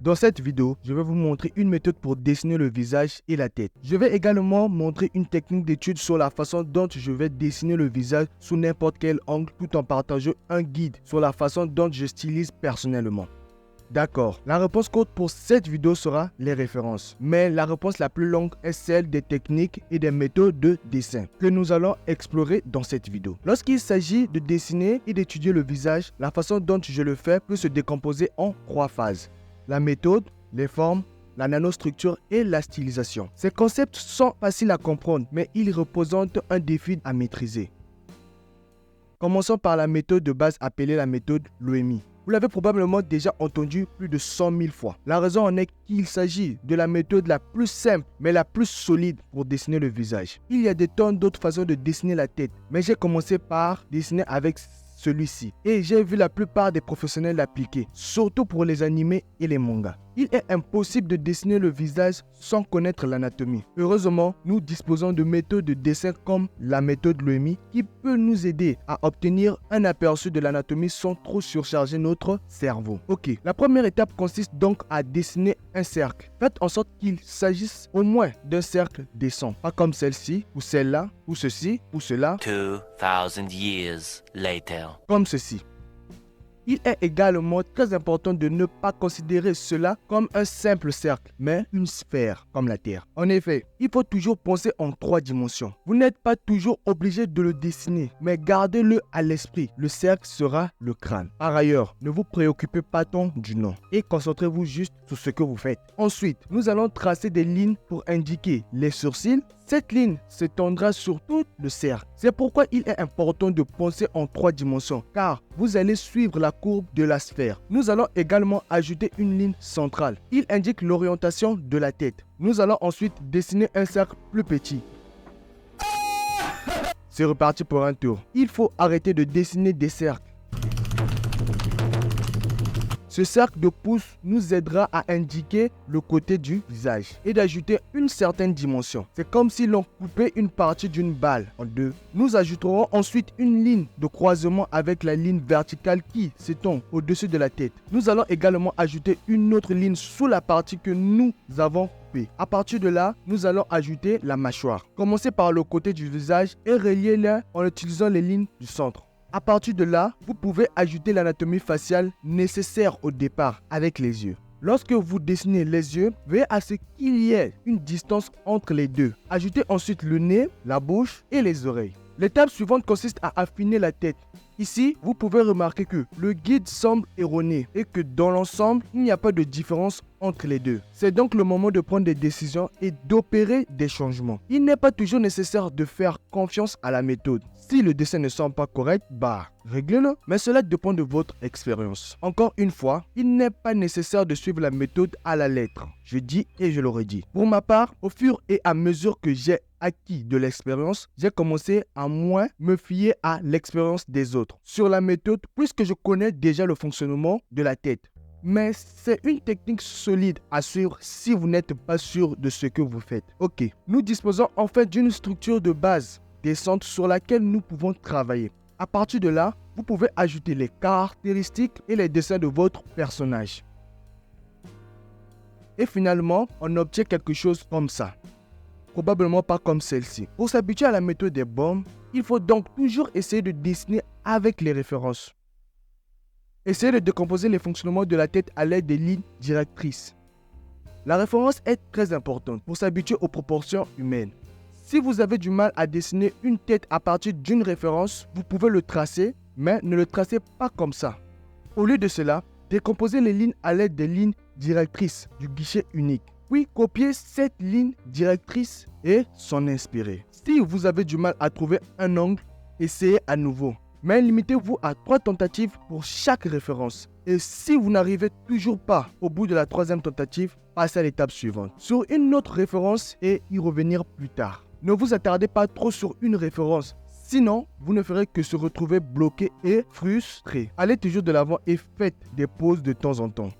Dans cette vidéo, je vais vous montrer une méthode pour dessiner le visage et la tête. Je vais également montrer une technique d'étude sur la façon dont je vais dessiner le visage sous n'importe quel angle tout en partageant un guide sur la façon dont je stylise personnellement. D'accord, la réponse courte pour cette vidéo sera les références. Mais la réponse la plus longue est celle des techniques et des méthodes de dessin que nous allons explorer dans cette vidéo. Lorsqu'il s'agit de dessiner et d'étudier le visage, la façon dont je le fais peut se décomposer en 3 phases. La méthode, les formes, la nanostructure et la stylisation. Ces concepts sont faciles à comprendre, mais ils représentent un défi à maîtriser. Commençons par la méthode de base appelée la méthode Loemi. Vous l'avez probablement déjà entendu plus de 100 000 fois. La raison en est qu'il s'agit de la méthode la plus simple, mais la plus solide pour dessiner le visage. Il y a des tonnes d'autres façons de dessiner la tête, mais j'ai commencé par dessiner avec celui-ci. Et j'ai vu la plupart des professionnels l'appliquer, surtout pour les animés et les mangas. Il est impossible de dessiner le visage sans connaître l'anatomie. Heureusement, nous disposons de méthodes de dessin comme la méthode Loemi qui peut nous aider à obtenir un aperçu de l'anatomie sans trop surcharger notre cerveau. Ok, la première étape consiste donc à dessiner un cercle. Faites en sorte qu'il s'agisse au moins d'un cercle décent, pas comme celle-ci, ou celle-là, ou ceci, ou cela. 2000 years later. Comme ceci. Il est également très important de ne pas considérer cela comme un simple cercle, mais une sphère, comme la Terre. En effet, il faut toujours penser en 3 dimensions. Vous n'êtes pas toujours obligé de le dessiner, mais gardez-le à l'esprit. Le cercle sera le crâne. Par ailleurs, ne vous préoccupez pas tant du nom et concentrez-vous juste sur ce que vous faites. Ensuite, nous allons tracer des lignes pour indiquer les sourcils. Cette ligne s'étendra sur tout le cercle. C'est pourquoi il est important de penser en 3 dimensions, car vous allez suivre la courbe de la sphère. Nous allons également ajouter une ligne centrale. Il indique l'orientation de la tête. Nous allons ensuite dessiner un cercle plus petit. C'est reparti pour un tour. Il faut arrêter de dessiner des cercles. Ce cercle de pouce nous aidera à indiquer le côté du visage et d'ajouter une certaine dimension. C'est comme si l'on coupait une partie d'une balle en deux. Nous ajouterons ensuite une ligne de croisement avec la ligne verticale qui s'étend au-dessus de la tête. Nous allons également ajouter une autre ligne sous la partie que nous avons coupée. À partir de là, nous allons ajouter la mâchoire. Commencez par le côté du visage et reliez-le en utilisant les lignes du centre. À partir de là, vous pouvez ajouter l'anatomie faciale nécessaire au départ avec les yeux. Lorsque vous dessinez les yeux, veillez à ce qu'il y ait une distance entre les deux. Ajoutez ensuite le nez, la bouche et les oreilles. L'étape suivante consiste à affiner la tête. Ici, vous pouvez remarquer que le guide semble erroné et que dans l'ensemble, il n'y a pas de différence entre les deux. C'est donc le moment de prendre des décisions et d'opérer des changements. Il n'est pas toujours nécessaire de faire confiance à la méthode. Si le dessin ne semble pas correct, réglez-le. Mais cela dépend de votre expérience. Encore une fois, il n'est pas nécessaire de suivre la méthode à la lettre. Je dis et je le redis. Pour ma part, au fur et à mesure que j'ai acquis de l'expérience, j'ai commencé à moins me fier à l'expérience des autres sur la méthode puisque je connais déjà le fonctionnement de la tête. Mais c'est une technique solide à suivre si vous n'êtes pas sûr de ce que vous faites. Ok, nous disposons en fait d'une structure de base descente sur laquelle nous pouvons travailler. À partir de là, vous pouvez ajouter les caractéristiques et les dessins de votre personnage. Et finalement, on obtient quelque chose comme ça. Probablement pas comme celle-ci. Pour s'habituer à la méthode des bombes, il faut donc toujours essayer de dessiner avec les références. Essayez de décomposer les fonctionnements de la tête à l'aide des lignes directrices. La référence est très importante pour s'habituer aux proportions humaines. Si vous avez du mal à dessiner une tête à partir d'une référence, vous pouvez le tracer, mais ne le tracez pas comme ça. Au lieu de cela, décomposez les lignes à l'aide des lignes directrices du guichet unique. Puis copiez cette ligne directrice et s'en inspirer. Si vous avez du mal à trouver un angle, essayez à nouveau. Mais limitez-vous à 3 tentatives pour chaque référence. Et si vous n'arrivez toujours pas au bout de la 3e tentative, passez à l'étape suivante. Sur une autre référence et y revenir plus tard. Ne vous attardez pas trop sur une référence. Sinon, vous ne ferez que se retrouver bloqué et frustré. Allez toujours de l'avant et faites des pauses de temps en temps.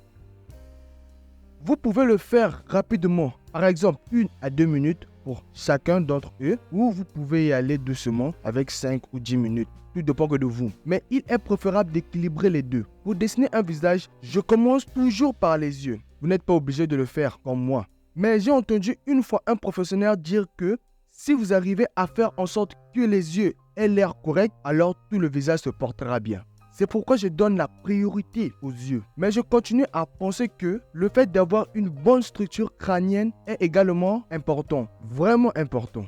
Vous pouvez le faire rapidement, par exemple 1 à 2 minutes pour chacun d'entre eux, ou vous pouvez y aller doucement avec 5 ou 10 minutes. Tout dépend que de vous. Mais il est préférable d'équilibrer les deux. Pour dessiner un visage, je commence toujours par les yeux. Vous n'êtes pas obligé de le faire comme moi. Mais j'ai entendu une fois un professionnel dire que si vous arrivez à faire en sorte que les yeux aient l'air correct, alors tout le visage se portera bien. C'est pourquoi je donne la priorité aux yeux. Mais je continue à penser que le fait d'avoir une bonne structure crânienne est également important, vraiment important.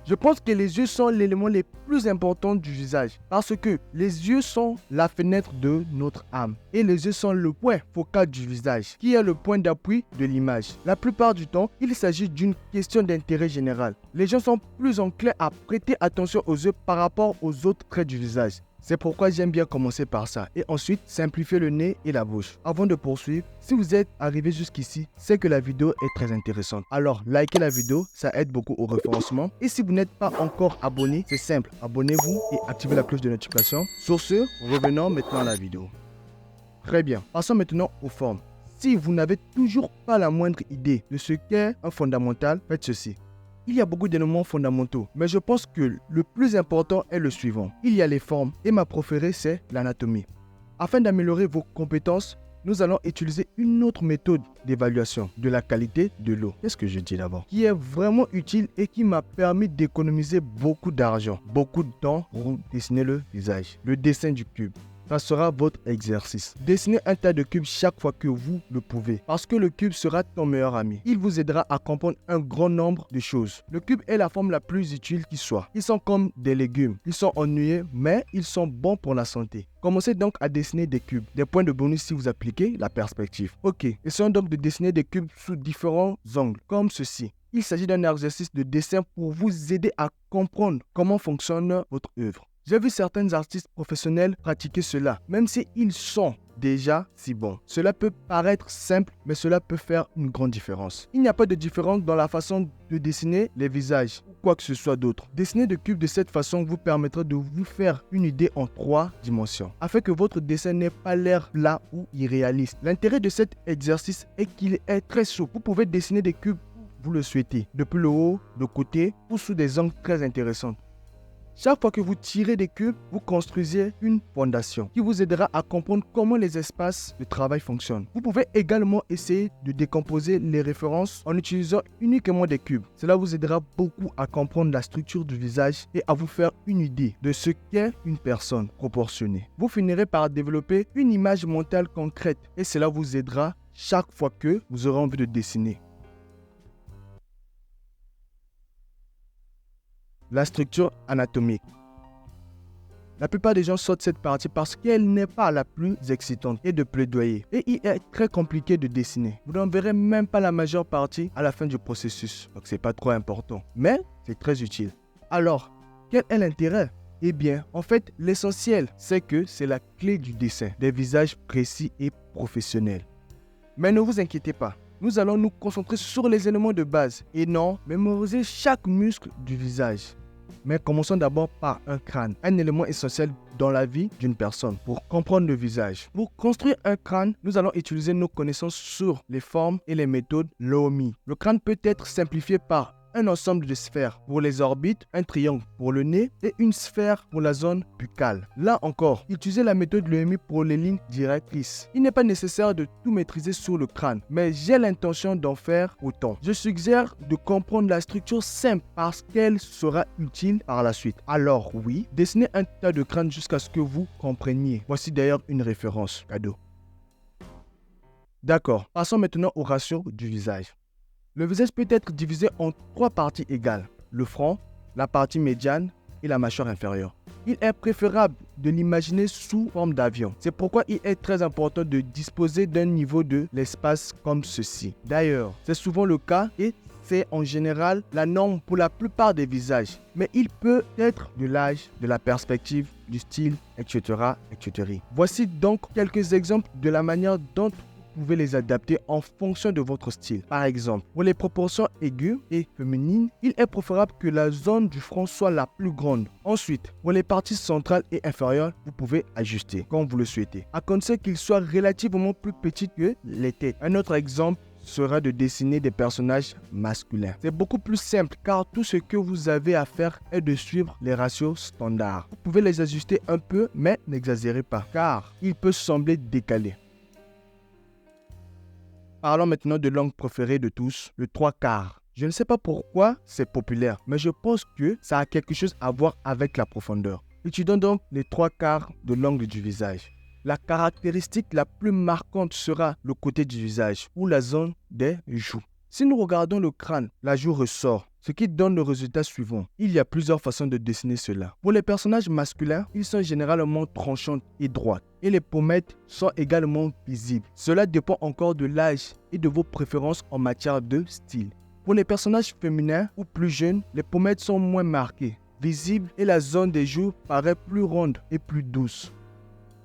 Je pense que les yeux sont l'élément le plus important du visage parce que les yeux sont la fenêtre de notre âme et les yeux sont le point focal du visage qui est le point d'appui de l'image. La plupart du temps, il s'agit d'une question d'intérêt général. Les gens sont plus enclins à prêter attention aux yeux par rapport aux autres traits du visage. C'est pourquoi j'aime bien commencer par ça et ensuite simplifier le nez et la bouche. Avant de poursuivre, si vous êtes arrivé jusqu'ici, c'est que la vidéo est très intéressante. Alors, likez la vidéo, ça aide beaucoup au référencement. Et si vous n'êtes pas encore abonné, c'est simple, abonnez-vous et activez la cloche de notification. Sur ce, revenons maintenant à la vidéo. Très bien, passons maintenant aux formes. Si vous n'avez toujours pas la moindre idée de ce qu'est un fondamental, faites ceci. Il y a beaucoup d'éléments fondamentaux, mais je pense que le plus important est le suivant. Il y a les formes et ma préférée, c'est l'anatomie. Afin d'améliorer vos compétences, nous allons utiliser une autre méthode d'évaluation de la qualité de l'eau. Qu'est-ce que je dis d'abord? Qui est vraiment utile et qui m'a permis d'économiser beaucoup d'argent, beaucoup de temps pour dessiner le visage. Le dessin du cube. Ça sera votre exercice. Dessinez un tas de cubes chaque fois que vous le pouvez. Parce que le cube sera ton meilleur ami. Il vous aidera à comprendre un grand nombre de choses. Le cube est la forme la plus utile qui soit. Ils sont comme des légumes. Ils sont ennuyeux, mais ils sont bons pour la santé. Commencez donc à dessiner des cubes. Des points de bonus si vous appliquez la perspective. Ok, essayons donc de dessiner des cubes sous différents angles, comme ceci. Il s'agit d'un exercice de dessin pour vous aider à comprendre comment fonctionne votre œuvre. J'ai vu certains artistes professionnels pratiquer cela, même s'ils sont déjà si bons. Cela peut paraître simple, mais cela peut faire une grande différence. Il n'y a pas de différence dans la façon de dessiner les visages ou quoi que ce soit d'autre. Dessiner des cubes de cette façon vous permettra de vous faire une idée en 3 dimensions, afin que votre dessin n'ait pas l'air plat ou irréaliste. L'intérêt de cet exercice est qu'il est très souple. Vous pouvez dessiner des cubes où vous le souhaitez, depuis le haut, le côté ou sous des angles très intéressants. Chaque fois que vous tirez des cubes, vous construisez une fondation qui vous aidera à comprendre comment les espaces de travail fonctionnent. Vous pouvez également essayer de décomposer les références en utilisant uniquement des cubes. Cela vous aidera beaucoup à comprendre la structure du visage et à vous faire une idée de ce qu'est une personne proportionnée. Vous finirez par développer une image mentale concrète et cela vous aidera chaque fois que vous aurez envie de dessiner. La structure anatomique. La plupart des gens sautent cette partie parce qu'elle n'est pas la plus excitante et de plaidoyer. Et il est très compliqué de dessiner. Vous n'en verrez même pas la majeure partie à la fin du processus. Donc c'est pas trop important. Mais c'est très utile. Alors, quel est l'intérêt? Eh bien, en fait, l'essentiel, c'est que c'est la clé du dessin. Des visages précis et professionnels. Mais ne vous inquiétez pas. Nous allons nous concentrer sur les éléments de base et non mémoriser chaque muscle du visage. Mais commençons d'abord par un crâne, un élément essentiel dans la vie d'une personne pour comprendre le visage. Pour construire un crâne, nous allons utiliser nos connaissances sur les formes et les méthodes Loomis. Le crâne peut être simplifié par un ensemble de sphères pour les orbites, un triangle pour le nez et une sphère pour la zone buccale. Là encore, utilisez la méthode Loomis pour les lignes directrices. Il n'est pas nécessaire de tout maîtriser sur le crâne, mais j'ai l'intention d'en faire autant. Je suggère de comprendre la structure simple parce qu'elle sera utile par la suite. Alors oui, dessinez un tas de crânes jusqu'à ce que vous compreniez. Voici d'ailleurs une référence cadeau. D'accord, passons maintenant au ratio du visage. Le visage peut être divisé en 3 parties égales, le front, la partie médiane et la mâchoire inférieure. Il est préférable de l'imaginer sous forme d'avion. C'est pourquoi il est très important de disposer d'un niveau de l'espace comme ceci. D'ailleurs, c'est souvent le cas et c'est en général la norme pour la plupart des visages. Mais il peut être de l'âge, de la perspective, du style, etc., etc. Voici donc quelques exemples de la manière dont vous pouvez les adapter en fonction de votre style. Par exemple, pour les proportions aiguës et féminines, il est préférable que la zone du front soit la plus grande. Ensuite, pour les parties centrales et inférieures, vous pouvez ajuster comme vous le souhaitez, à condition qu'ils soient relativement plus petits que les têtes. Un autre exemple sera de dessiner des personnages masculins. C'est beaucoup plus simple car tout ce que vous avez à faire est de suivre les ratios standards. Vous pouvez les ajuster un peu mais n'exagérez pas car il peut sembler décalé. Parlons maintenant de langue préférée de tous, le 3/4. Je ne sais pas pourquoi c'est populaire, mais je pense que ça a quelque chose à voir avec la profondeur. Étudions donc les 3/4 de l'angle du visage. La caractéristique la plus marquante sera le côté du visage ou la zone des joues. Si nous regardons le crâne, la joue ressort, ce qui donne le résultat suivant. Il y a plusieurs façons de dessiner cela. Pour les personnages masculins, ils sont généralement tranchants et droits, et les pommettes sont également visibles. Cela dépend encore de l'âge et de vos préférences en matière de style. Pour les personnages féminins ou plus jeunes, les pommettes sont moins marquées, visibles, et la zone des joues paraît plus ronde et plus douce.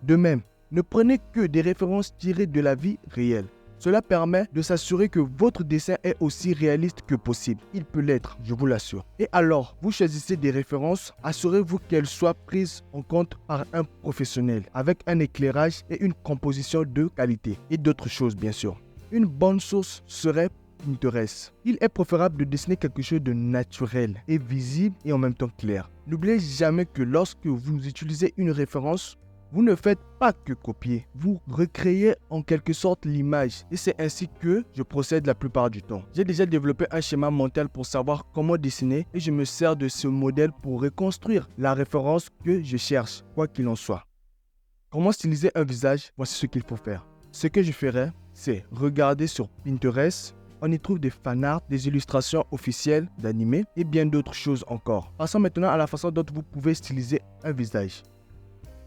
De même, ne prenez que des références tirées de la vie réelle. Cela permet de s'assurer que votre dessin est aussi réaliste que possible. Il peut l'être, je vous l'assure. Et alors, vous choisissez des références, assurez-vous qu'elles soient prises en compte par un professionnel, avec un éclairage et une composition de qualité, et d'autres choses bien sûr. Une bonne source serait Pinterest. Il est préférable de dessiner quelque chose de naturel et visible et en même temps clair. N'oubliez jamais que lorsque vous utilisez une référence, vous ne faites pas que copier, vous recréez en quelque sorte l'image et c'est ainsi que je procède la plupart du temps. J'ai déjà développé un schéma mental pour savoir comment dessiner et je me sers de ce modèle pour reconstruire la référence que je cherche, quoi qu'il en soit. Comment styliser un visage? Voici ce qu'il faut faire. Ce que je ferai, c'est regarder sur Pinterest. On y trouve des fanarts, des illustrations officielles d'animés et bien d'autres choses encore. Passons maintenant à la façon dont vous pouvez styliser un visage.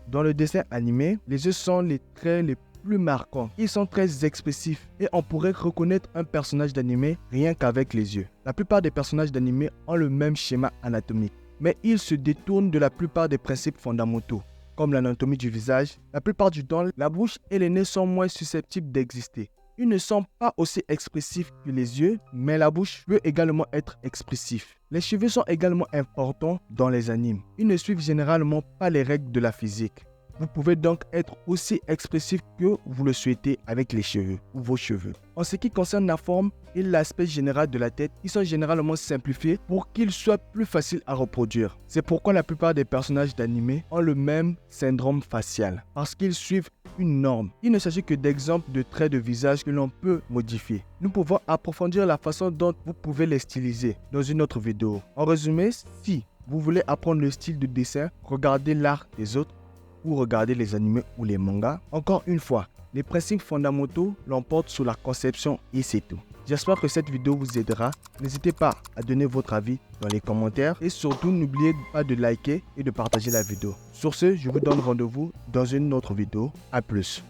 Dans le dessin animé, les yeux sont les traits les plus marquants. Ils sont très expressifs et on pourrait reconnaître un personnage d'animé rien qu'avec les yeux. La plupart des personnages d'animé ont le même schéma anatomique, mais ils se détournent de la plupart des principes fondamentaux. Comme l'anatomie du visage, la plupart du temps, la bouche et les nez sont moins susceptibles d'exister. Ils ne sont pas aussi expressifs que les yeux, mais la bouche peut également être expressive. Les cheveux sont également importants dans les animes. Ils ne suivent généralement pas les règles de la physique. Vous pouvez donc être aussi expressif que vous le souhaitez avec les cheveux ou vos cheveux. En ce qui concerne la forme et l'aspect général de la tête, ils sont généralement simplifiés pour qu'ils soient plus faciles à reproduire. C'est pourquoi la plupart des personnages d'animé ont le même syndrome facial, parce qu'ils suivent une norme. Il ne s'agit que d'exemples de traits de visage que l'on peut modifier. Nous pouvons approfondir la façon dont vous pouvez les styliser dans une autre vidéo. En résumé, si vous voulez apprendre le style de dessin, regardez l'art des autres ou regardez les animés ou les mangas. Encore une fois, les principes fondamentaux l'emportent sur la conception et c'est tout. J'espère que cette vidéo vous aidera. N'hésitez pas à donner votre avis dans les commentaires et surtout n'oubliez pas de liker et de partager la vidéo. Sur ce, je vous donne rendez-vous dans une autre vidéo. À plus.